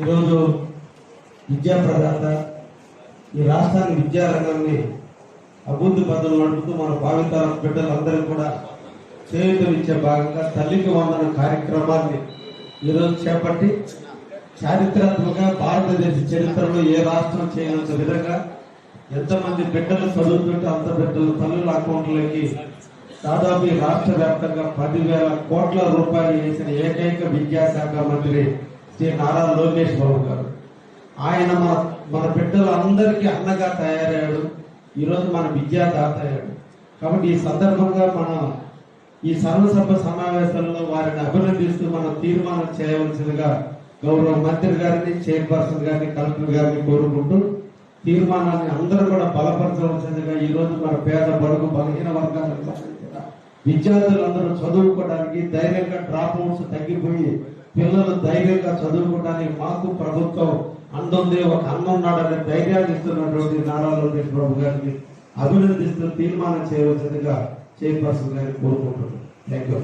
ఈరోజు విద్యా ప్రదాత ఈ రాష్ట్రాన్ని విద్యారంగాన్ని అభివృద్ధి పథంలో నడుపుతూ మన భావితరం బిడ్డలందరికీ కూడా చేయూతనిచ్చే భాగంగా తల్లికి వందన కార్యక్రమాన్ని ఈరోజు చేపట్టి చారిత్రాత్మకంగా భారతదేశ చరిత్రలో ఏ రాష్ట్రం చేయనంత విధంగా ఎంతమంది బిడ్డలు చదువుతుంటే అంత బిడ్డలు తల్లుల అకౌంట్లకి దాదాపు ఈ రాష్ట్ర వ్యాప్తంగా 10,000 కోట్ల రూపాయలు వేసిన ఏకైక విద్యాశాఖ మంత్రి శ్రీ నారా లోకేష్ బాబు గారు. ఆయన మన బిడ్డలందరికీ అన్నగా తయారయ్యాడు. ఈరోజు మన విద్యాదాత అయ్యాడు. కాబట్టి ఈ సందర్భంగా మనం ఈ సర్వసభ సమావేశంలో వారిని అభినందిస్తూ మనం తీర్మానం చేయవలసిందిగా గౌరవ మంత్రి గారిని, చైర్పర్సన్ గారిని, కలెక్టర్ గారిని కోరుకుంటూ తీర్మానాన్ని అందరూ కూడా బలపరచవలసిందిగా ఈ రోజు మన పేద బడుగు బలహీన వర్గాలకు విద్యార్థులందరూ చదువుకోవడానికి ధైర్యంగా డ్రాప్ అవుట్స్ తగ్గిపోయి పిల్లలు ధైర్యంగా చదువుకోవడానికి మాకు ప్రభుత్వం అండుంది, ఒక అన్న ఉన్నాడనే ధైర్యాన్ని ఇస్తున్నటువంటి నారా లోకేష్ బాబు గారిని అభినందిస్తూ తీర్మానం చేయవలసిందిగా చైర్పర్సన్ గారిని కోరుకుంటున్నాను. Thank you.